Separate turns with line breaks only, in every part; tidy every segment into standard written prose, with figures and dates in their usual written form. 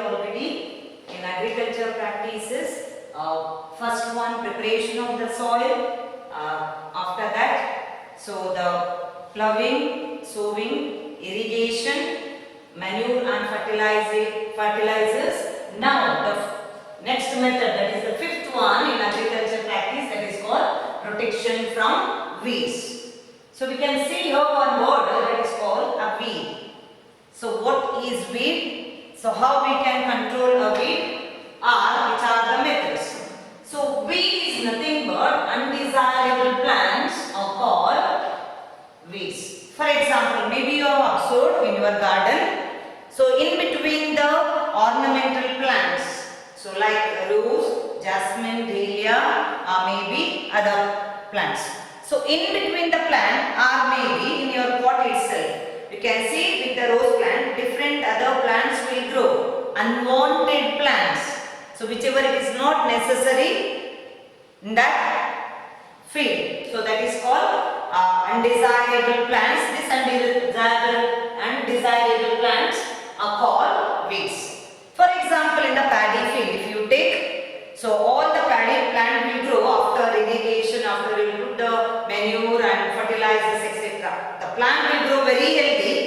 already in agriculture practices. First one, preparation of the soil. After that, so the ploughing, sowing, irrigation, manure and fertilizers. Now the next method, that is the fifth one in agriculture practice, that is called protection from weeds. So we can see here one word that is called a weed. So what is weed? So how we can control a weed? Which are the methods. So weed is nothing but undesirable plants are called weeds. For example, maybe you have observed in your garden. So in between the ornamental plants, so like rose, jasmine, dahlia, or maybe other plants. So in between the plant or maybe in your pot itself, you can see with the rose plant, different other plants will grow. Unwanted plants. So whichever it is not necessary in that field. So that is called undesirable plants. This undesirable plants are called weeds. For example, in the paddy field, if you take, so all the paddy plant will grow after irrigation, after you put the manure and fertilizers, etc. The plant will grow very healthy,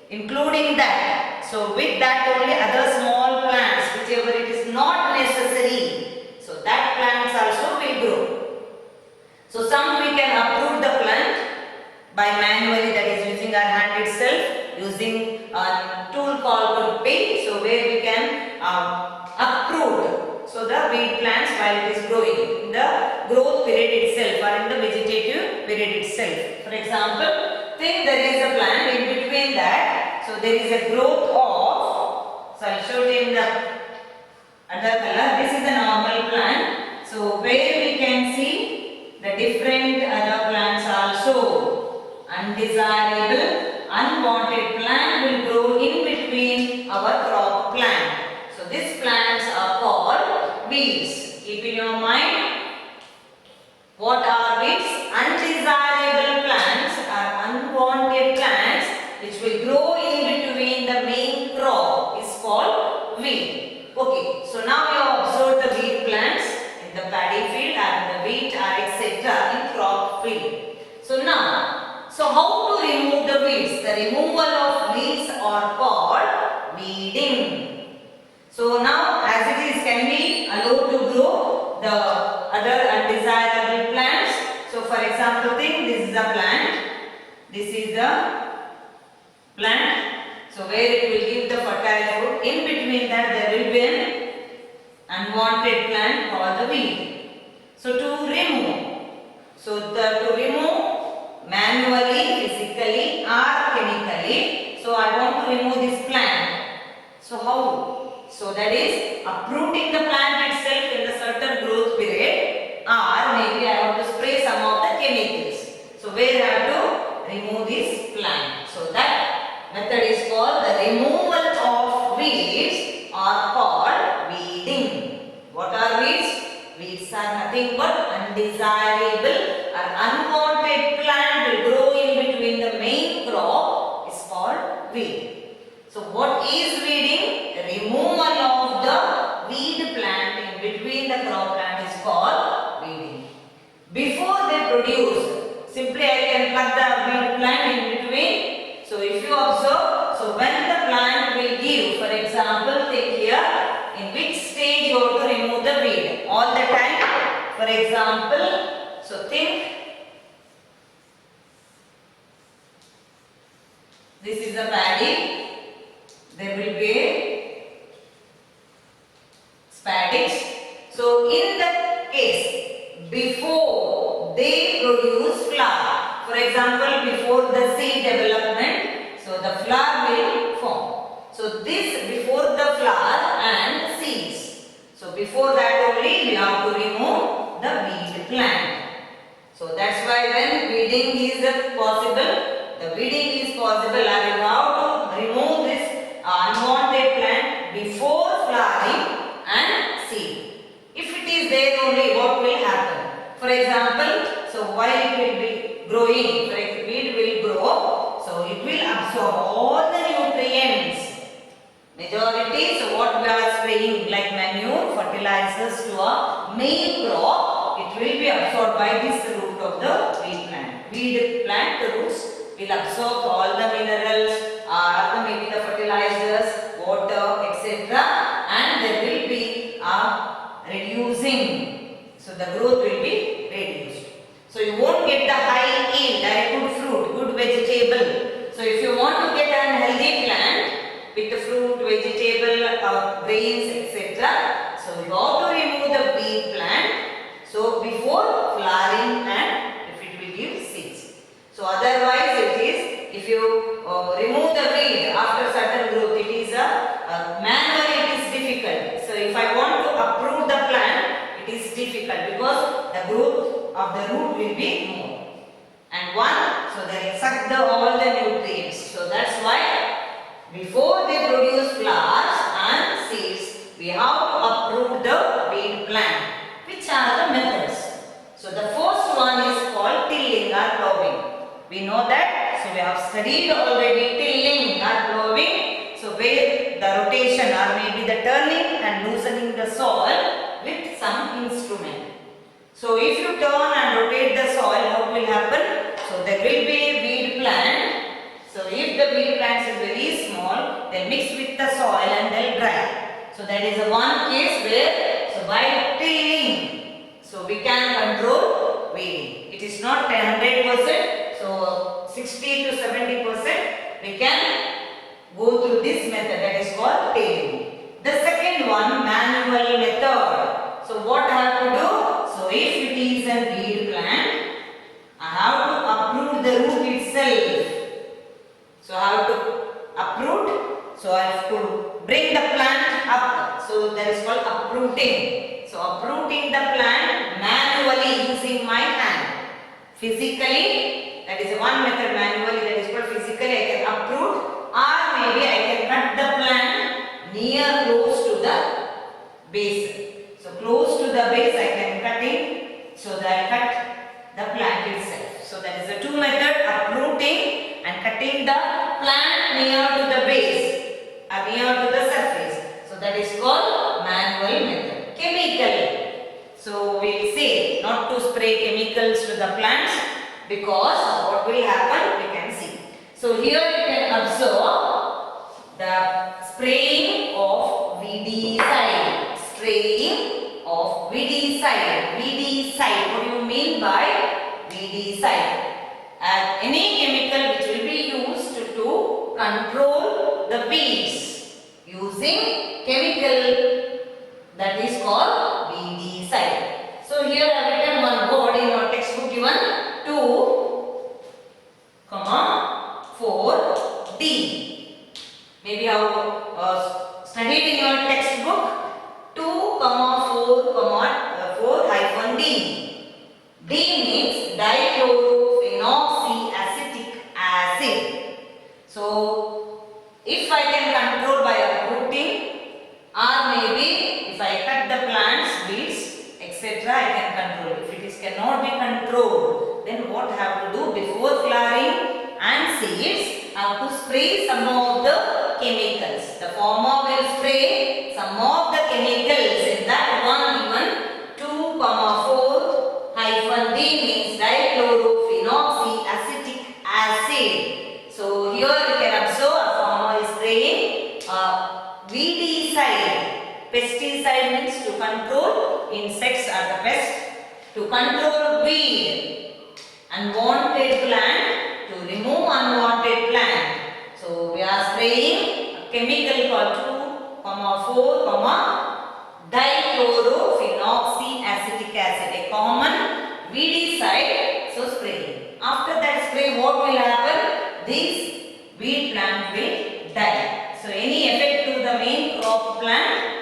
including that. So with that only other small plants, whichever it is not necessary, so that plants also will grow. So some we can uproot the plant by manually, that is using our hand itself, using a tool called pin, so where we can uproot so the weed plants while it is growing in the growth period itself or in the vegetative period itself. For example, think there is a plant, in between that, so there is a growth of, so I will show you in the other color. This is a normal plant, so where we can see the different other plants also. Undesirable, unwanted plant will grow in between our crop plant. So these plants are called weeds. Keep in your mind, what are weeds? Undesirable plants are unwanted plants which will grow in between the main crop is called weed. Okay, so now you have observed the weed plants in the paddy field and the wheat etc. in crop field. So now, so how to remove the weeds? The removal of weeds are called weeding. So now as it is, can we allow to grow the other undesirable plants? So for example, think this is a plant. This is the plant. So where it will give the fertile fruit. In between that there will be an unwanted plant called the weed. So to remove. So to remove manually, physically or chemically. So I want to remove this plant. So how? So that is uprooting the plant itself in a certain growth period, or maybe I have to spray some of the chemicals. So where I have to remove this plant. So that method is called the removal of weeds or called weeding. What are weeds? Weeds are nothing but undesirable or unwanted plant will grow in between the main crop is called weed. So what is weeding? The removal of the weed plant in between the crop plant is called weeding. Before they produce, simply I can plug the weed plant in between. So if you observe, so when the plant will give, for example, take here, in which stage you have to remove the weed? All the time. For example, so think, this is the paddy. There will be spadix. So in that case, before they produce flower, for example, before the seed development, so the flower will form. So this before the flower and seeds. So before that only we have to remove the weed plant. So that's why when weeding is possible, the weeding is possible, I will have to remove this unwanted plant before flowering and seed. If it is there only, what will happen? For example, so while it will be growing, weed will grow, so it will absorb all the nutrients Majority, so what we are spraying like manure, fertilizers to a main crop, it will be absorbed by this root of the weed plant. Weed plant, the roots will absorb all the minerals, maybe the fertilizers, water, etc. And there will be a reducing. So the growth will be reduced. So you won't get the high yield, a good fruit, good vegetable. So if you want to get an healthy plant with the fruit, vegetable, grains, etc. So you have to remove the weed plant. So before flowering and if it will give seeds. So otherwise it is, if you remove the weed after certain growth, it is manually it is difficult. So if I want to uproot the plant, it is difficult because the growth of the root will be more. And so they will suck all the nutrients. So that's why before they produce flowers and seeds, we have to uproot the weed plant. Which are the methods? So the first one is called tilling or ploughing. We know that. So we have studied already tilling or ploughing. So where the rotation or maybe the turning and loosening the soil with some instrument. So if you turn and rotate the soil, what will happen? So there will be a weed plant. So if the weed plants is very small, they mix with the soil and they'll dry. So that is the one case where, so by tilling, so we can control weeding. It is not 100%, so 60 to 70% we can go through this method, that is called tilling. The second one, manual method. So what I have to do? So if it is a weed plant, I have to uproot the root itself. So I have to uproot. So I have to bring the plant up. So that is called uprooting. So uprooting the plant manually using my hand. Physically, that is one method manually, that is called physically I can uproot, or maybe I can cut the plant near close to the base. So close to the base I can cut it. So that I cut the plant itself. So that is the two method, uprooting and cutting the plant near to the base or near to the surface. So that is called manual method. Chemical. So we will say not to spray chemicals to the plants because what will happen we can see. So here you can observe the spraying of weedicide. Spraying of weedicide. Weedicide. What do you mean by weedicide? Any chemical which will be used to control the weeds using chemical, that is called weedicide. So here I have written one word in your textbook given 2, 4 D. Maybe you have studied in your textbook 2, 4, 4 hyphen D. D means dichlorophenoxyacetic acid. So if I can control by uprooting, or maybe if I cut the plants, weeds, etc., I can control. If it is cannot be controlled, then what I have to do before flowering and seeds, I have to spray some of the chemicals. The farmer will spray some of the chemicals in that one given 2, 4 hyphen D means dichlorophenoxyacetic acid. So here you can observe a farmer is spraying weedicide. Pesticide means to control insects or the pest, to control weed, unwanted plant, to remove unwanted plant. So we are spraying a chemical called 2, 4, dichlorophenoxyacetic acid, a common weedicide. So spraying. After that spray, what will happen? This weed plant will die. So any effect to the main crop plant?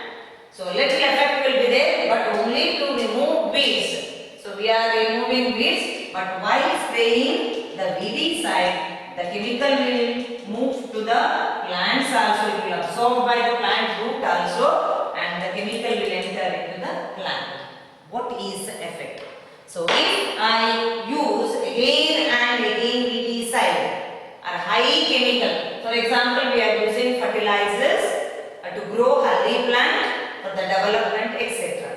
So little effect will be there, but only to remove weeds. So we are removing weeds, but while spraying the weedicide, the chemical will move to the plants also. It will absorb by the plant root also, and the chemical will enter into the plant. What is the effect? So if I use again and again weedicide or high chemical, for example, we are using fertilizers the development, etc.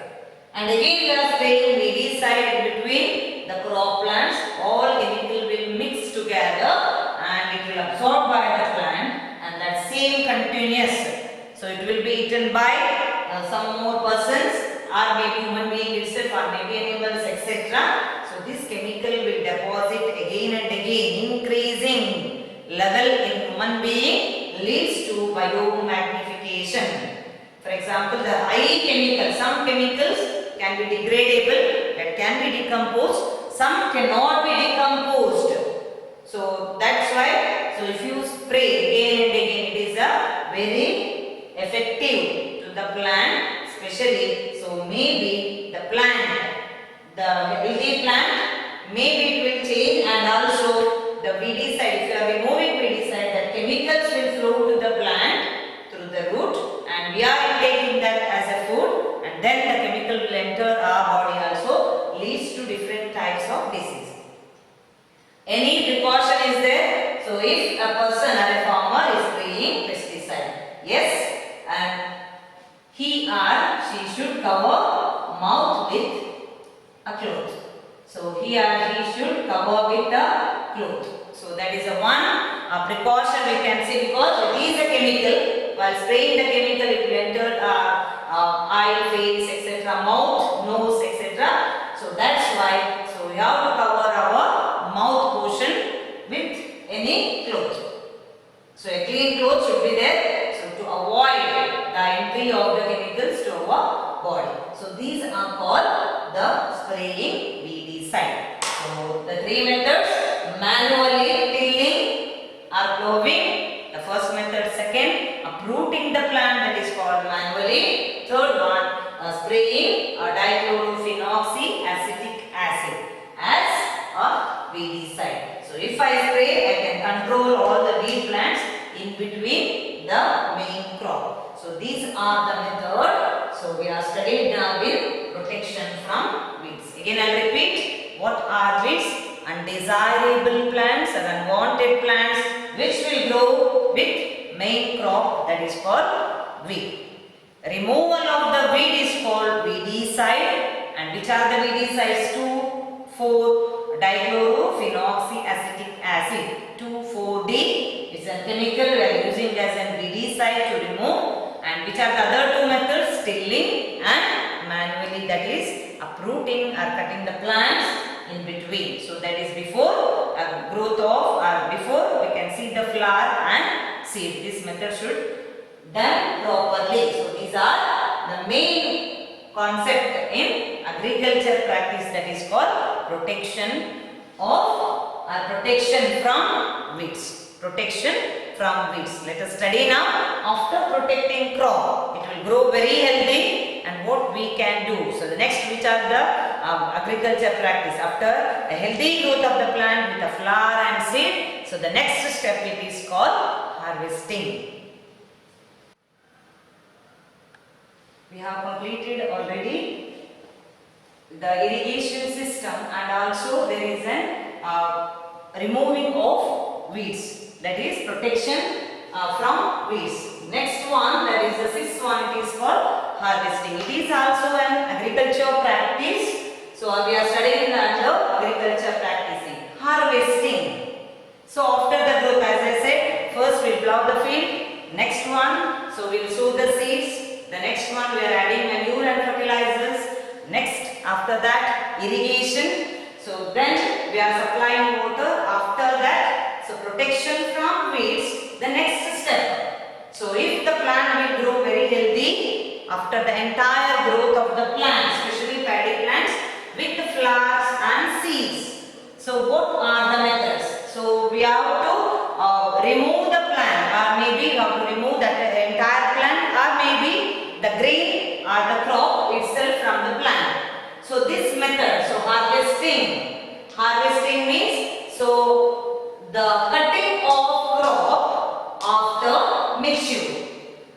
And again we are spraying weedicide in between the crop plants. All chemical will mix together and it will absorb by the plant, and that same continuous. So it will be eaten by some more persons, or maybe human being itself, or maybe animals, etc. So this chemical will deposit again and again, increasing level in human being leads to biomagnification. For example, the high chemicals, some chemicals can be degradable, that can be decomposed, some cannot be decomposed. So that's why, so if you spray again and again, it is a very effective to the plant, especially. So maybe the plant, the healthy plant, maybe it will change, and also the weedicide, if you are removing weedicide, the chemicals will flow to the plant through the root, and we are taking that as a food, and then the chemical will enter our body also, leads to different types of disease. Any precaution is there? So if a person or a farmer is spraying pesticide, yes, and he or she should cover mouth with a cloth. So he or she should cover with a cloth. So that is a one precaution we can say, because it is a chemical. While spraying the chemical, it will enter eye, face, etc., mouth, nose, etc. So that's why. So we have to cover our mouth portion with any cloth. So a clean cloth should be there. So to avoid the entry of the chemicals to our body. So these are called the spraying weedicide. So the three methods: manually tilling or ploughing, the first method; second, uprooting the plant, that is called manually; third one, spraying dichlorophenoxy acetic acid as a weedicide. So if I spray, I can control all the weed plants in between the main crop. So these are the method. So we are studying now with protection from weeds. Again I will repeat, what are weeds? Undesirable plants or unwanted plants which will grow with main crop, that is called weed. Removal of the weed is called weedicide. And which are the weedicides? 2,4-dichlorophenolic acid. 2,4-D is a chemical we are using as a weedicide to remove. And which are the other two methods? Tilling and manually, that is uprooting or cutting the plants in between. So that is before growth of, or before we can see the flower and seed. This method should done properly. So these are the main concept in agriculture practice, that is called protection of, protection from weeds. Protection from weeds. Let us study now. After protecting crop, it will grow very healthy, and what we can do. So the next, which are the agriculture practice after a healthy growth of the plant with a flower and seed. So the next step, it is called harvesting. We have completed already the irrigation system, and also there is an removing of weeds, that is protection from weeds. Next one, that is the sixth one, it is called harvesting. It is also an agriculture practice. So we are studying under agriculture practicing. Harvesting. So after the growth, as I said, first we plow the field. Next one, so we will sow the seeds. The next one, we are adding manure and fertilizers. Next, after that, irrigation. So then we are supplying water. After that, so protection from weeds, the next step. So if the plant will grow very healthy, after the entire growth of the plant, especially paddy plants with the flowers and seeds. So what are the methods? So we have to remove the plant, or maybe we have to remove that entire plant, or maybe the grain or the crop itself from the plant. So this method, so harvesting means, so the cutting of crop after mature.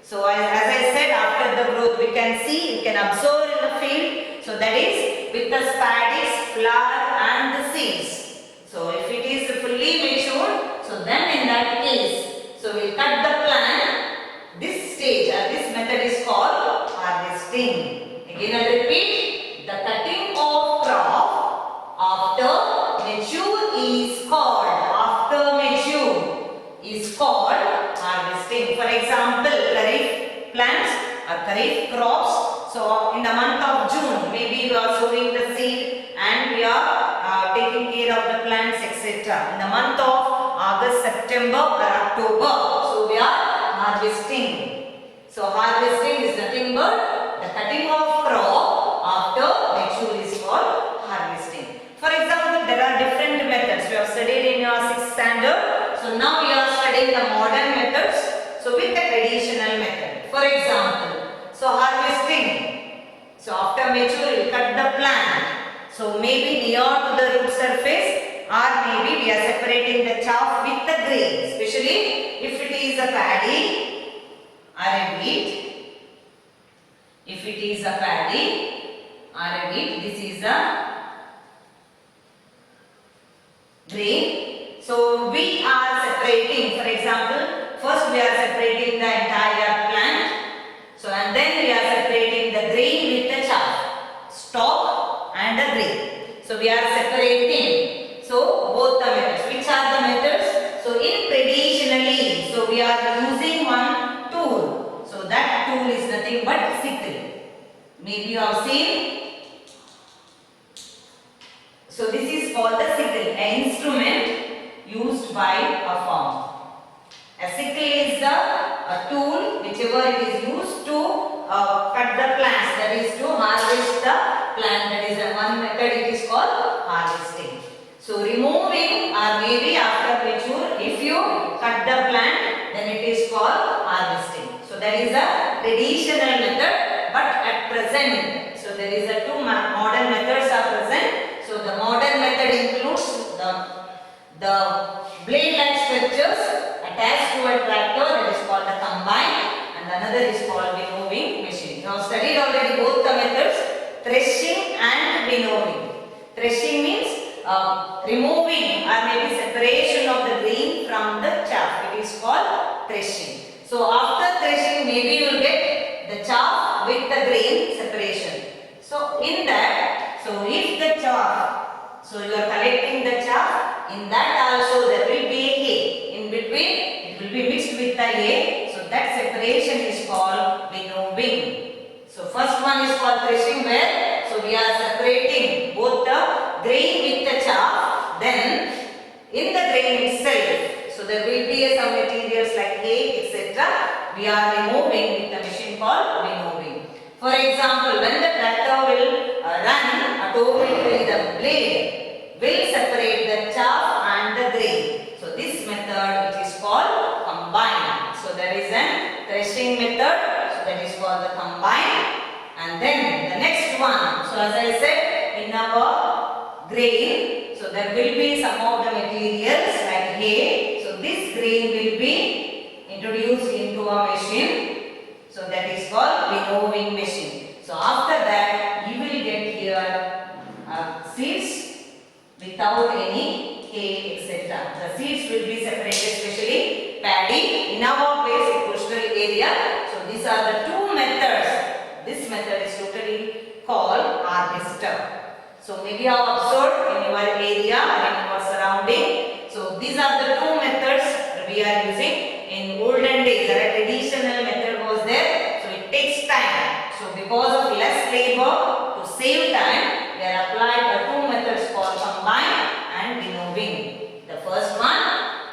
So as I said, after the growth we can see, we can observe in the field. So that is with the spadix, flower and the seeds. So if it is fully matured, so then in that case, so we will cut the plant. This stage or this method is called harvesting. harvesting. Again I repeat, the cutting of crop after mature is called harvesting. For example, kharif plants or kharif crops. So in the month of June, maybe we are sowing the seed and we are taking care of the plants, etc. In the month of August, September or October, so we are harvesting. So harvesting is nothing but the cutting of crop after mature is called harvesting. For example, there are different methods. We have studied in your 6th standard. So now we are studying the modern methods. So with the traditional method. For example, so harvesting. So after mature, you cut the plant. So maybe near to the root surface, or maybe we are separating the chaff with the grain. Especially if it is a paddy or a wheat. If it is a paddy or a wheat, this is a grain. So we are separating, for example, first we are separating the entire plant. So and then we are separating the grain with the chaff, stalk and the grain. So we are separating. So both the methods. Which are the methods? So in traditionally, so we are using one tool. So that tool is nothing but sickle. Maybe you have seen. So this is called the sickle, an instrument used by a farmer. A sickle is a tool whichever it is used to cut the plants, that is to harvest the plant. That is one method, it is called harvesting. So removing, or maybe after mature, if you cut the plant, then it is called harvesting. So that is a traditional method, but at present, so there is a two modern methods are present. So the modern method includes the blade-like structures attached to a tractor, that is called a combine, and another is called winnowing machine. Now studied already both the methods, threshing and winnowing. Threshing means removing or maybe separation of the grain from the chaff. It is called threshing. So after threshing, maybe you will get the chaff with the grain separation. So in that, so if the chaff, so you are collecting the chaff, in that also there will be a hay. In between, it will be mixed with the hay. So that separation is called winnowing. So first one is called threshing, where so we are separating both the grain with the chaff. Then in the grain itself, so there will be some materials like hay, etc. We are removing with the machine called winnowing. For example, when the tractor will run, automatically the blade will separate the chaff and the grain. So this method, which is called combine. So there is a threshing method, so that is called the combine. And then the next one, so as I said, in our grain, so there will be some of the materials like hay. So this grain will be introduced into a machine. So that is called winnowing machine. So after that, you will get here seeds without any hay, etc. The seeds will be separated, especially paddy in our place in coastal area. So these are the two methods. This method is totally called harvester. So maybe you have observed in your area or in your surrounding. So these are the two methods we are using. In olden days, a traditional method was there. So it takes time. So because of less labor, to save time, we are applied the two methods called combine and winnowing. The first one,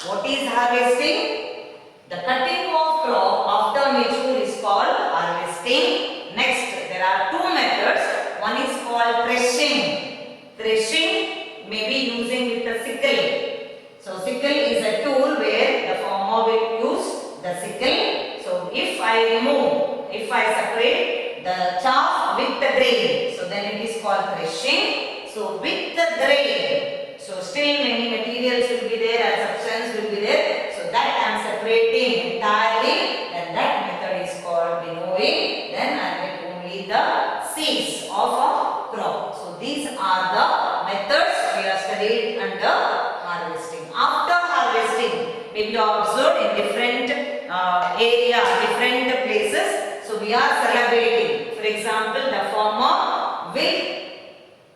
what is harvesting? The cutting of crop after mature is called harvesting. Next, there are two methods. One is called threshing. Threshing may be using with the sickle. So sickle is a tool where the farmer will use the sickle. So if I separate the chaff with the grain, so then it is called threshing. So with the grain, so still many materials will be there and substance will be there. So that I am separating entirely, then that method is called winnowing. Then I get only the seeds of a crop. So these are the methods we are studied under harvesting. After harvesting, maybe you have observed in different areas, different places. So we are celebrating. For For example, the farmer will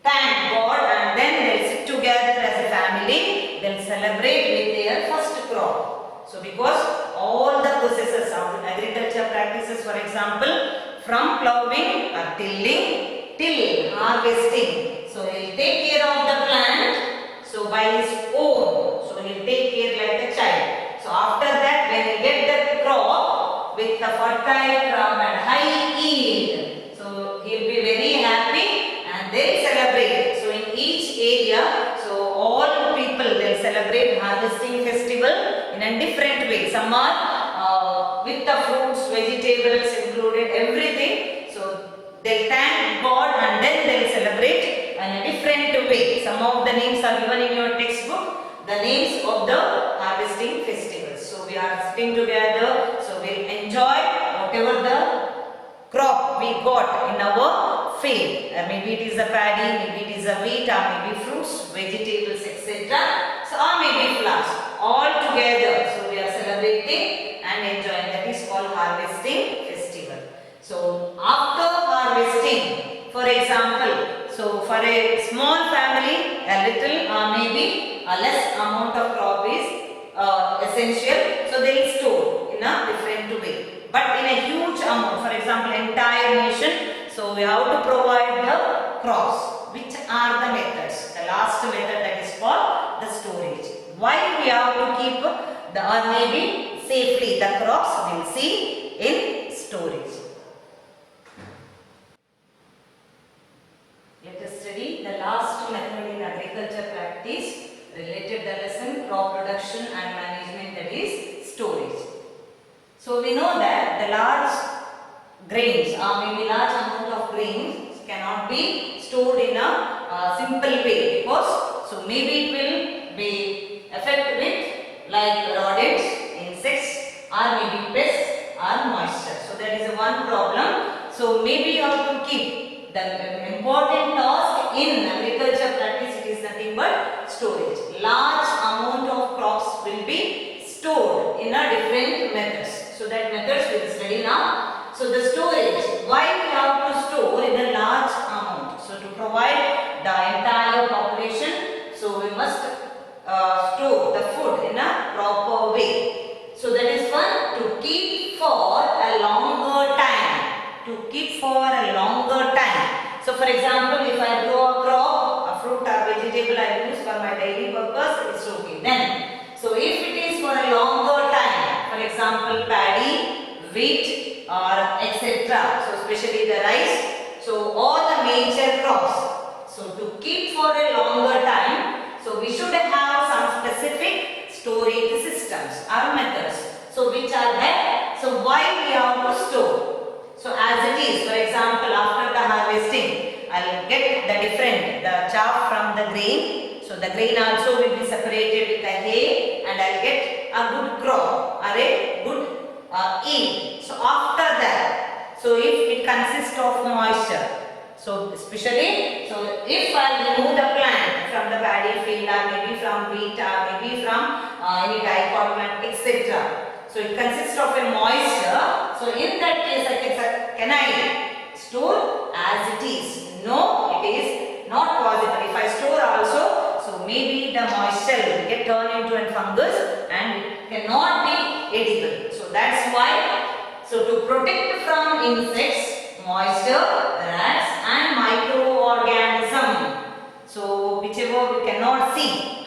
thank God and then they'll sit together as a family. They'll celebrate with their first crop. So because all the processes of agriculture practices, for example, from plowing or tilling till harvesting. So he'll take care of the plant. So by his own. So he'll take care like a child. So after that, when he get the crop with the fertile crop and high yield, so he'll be very happy and they'll celebrate. So in each area, so all people they'll celebrate harvesting festival in a different way. Some are with the fruits, vegetables included, everything. So they'll thank God and then they'll celebrate in a different way. Some of the names are given in your textbook, the names of the harvesting festivals. So we are sitting together, so we'll enjoy whatever the crop we got in our field. Maybe it is a paddy, maybe it is a wheat, or maybe fruits, vegetables, etc. So or maybe flowers. All together. So we are celebrating and enjoying. That is called harvesting festival. So after harvesting, for example, so for a small family, a little or maybe a less amount of crop is essential. So they will store in a different way. But in a huge amount, for example, entire nation, so we have to provide the crops. Which are the methods? The last method, that is called the storage. Why we have to keep the or maybe safely the crops, we will see in storage. Let us study the last method in agriculture practice related the lesson crop production and management, that is storage. So we know that the large grains or maybe large amount of grains cannot be stored in a simple way, because so maybe it will be affected with like rodents, insects, or maybe pests or moisture. So that is one problem. So maybe you have to keep the important task in agriculture practice. It is nothing but storage. Large amount of crops will be stored in a different methods. So that methods we will study now. So the storage, why we have to store in a large amount? So to provide the entire population, so we must store the food in a proper way. So that is one, to keep for a longer time. To keep for a longer time. So for example, if I grow a crop, a fruit or vegetable I use for my daily purpose, it's okay. Then, so if it is for a longer time, for example, paddy, wheat or etc. So especially the rice. So all the major crops. So to keep for a longer time, so we should have some specific storage systems or methods. So which are there? So why we have to store? So as it is, for example, after the harvesting, I will get the chaff from the grain. So the grain also will be separated with the hay and I will get a good crop or a good yield. So after that, so if it consists of moisture, so especially, so if I remove the plant from the paddy field or maybe from wheat or maybe from any dicot plant, etc. So it consists of a moisture. So in that case, can I store as it is? No, it is not possible. If I store also, so maybe the moisture will get turned into a fungus and it cannot be edible. So that's why, so to protect from insects, moisture, rats and microorganism. So whichever we cannot see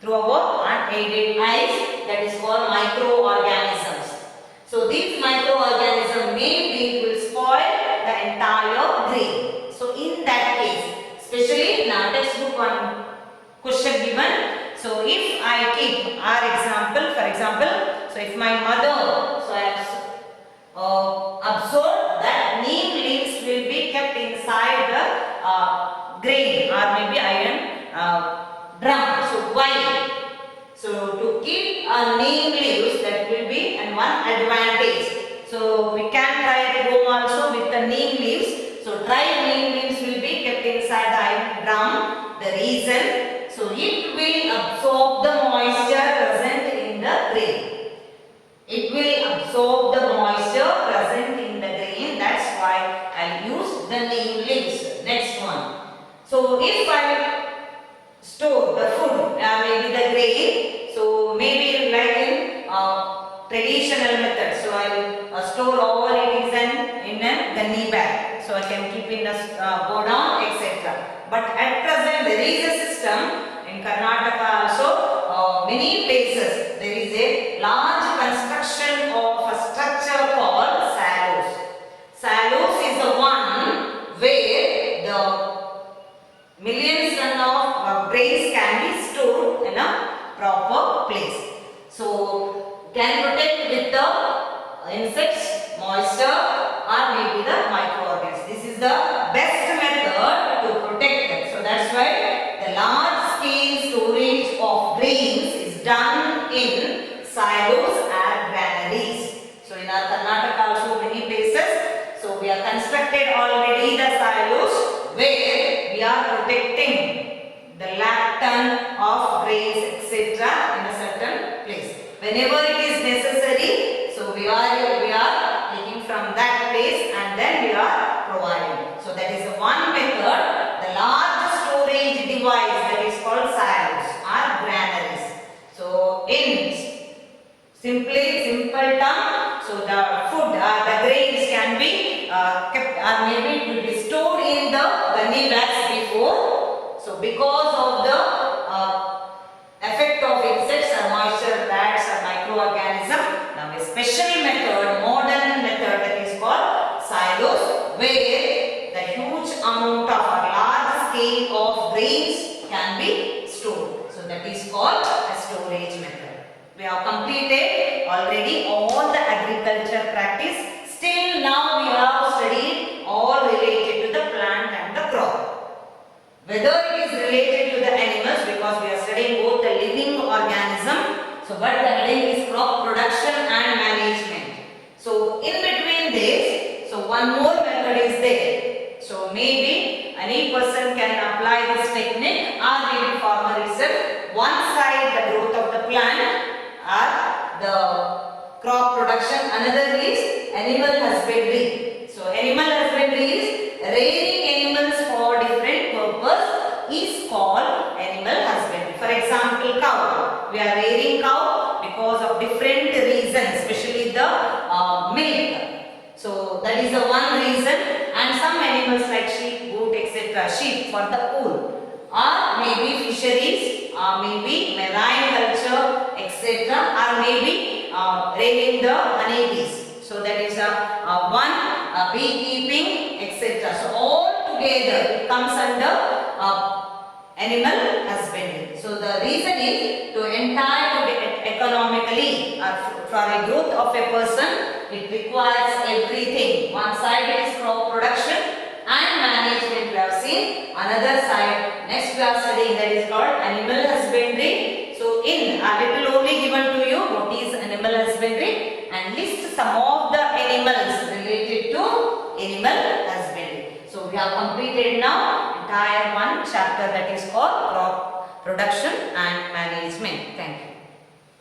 through our unaided eyes, that is called microorganisms. So these microorganisms maybe will spoil the entire grain. So in that case, especially in our textbook one question given. So if I keep our example, for example, so if my mother, so I have observed that neem leaves will be kept inside the grain or maybe iron drum. So why? So to keep neem leaves, that will be one advantage. So we can try at home also with the neem leaves. So dry neem leaves will be kept inside the iron drum. The reason, so it will absorb the moisture present in the grain. It will absorb the moisture present in the grain. That's why I use the neem leaves. Next one. So if I store the food, maybe the grain, so maybe like in traditional method. So I will store all it is in a gunny bag. So I can keep in a godown, etc. But at present there is a system in Karnataka also, many places there is a large construction of a structure called silos. Silos is the one where the millions of grains can be stored in a proper place. So can protect with the insects, moisture, or maybe the microorganisms. This is the best method to protect them. So that's why the large scale storage of grains is done in silos or granaries. So in our Karnataka also many places. So we have constructed already the silos where we are protecting the lakh ton of grains etc. in a certain place. Whenever it is necessary, so we are taking from that place and then we are providing. So that is the one method, the large storage device that is called silos or granaries. So in simple term, so the food or the grains can be kept or maybe it will be stored in the gunny bags before. So because of the effect of insects or moisture, rats or microorganism, now a special method, modern method that is called silos, where the huge amount of a large scale of grains can be stored. So that is called a storage method. We have completed already all the agriculture practice. Still now we have studied all related to the plant and the crop. Whether it is related to the animals, because we are studying both the living organism. So but the heading is crop production and management. So in between this, so one more method is there. So maybe any person can apply this technique or maybe farmer itself. One side the growth of the plant or the crop production, another is animal husbandry. So animal husbandry is rearing animals for different purpose is called animal husbandry. For example, cow. We are rearing cow because of different reasons, especially the milk. So that is the one reason. And some animals like sheep, goat, etc. Sheep for the wool, or maybe fisheries, maybe marine culture, etc. Or maybe rearing the honeybees. So that is one beekeeping, etc. So all together it comes under animal husbandry. So the reason is to economically for a growth of a person, it requires everything. One side is crop production and management we have seen. Another side, next we are studying, that is called animal husbandry. So in a little only given to you what is animal husbandry and list some of the animals related to animal husbandry. So we have completed now entire one chapter that is called crop production and management. Thank you.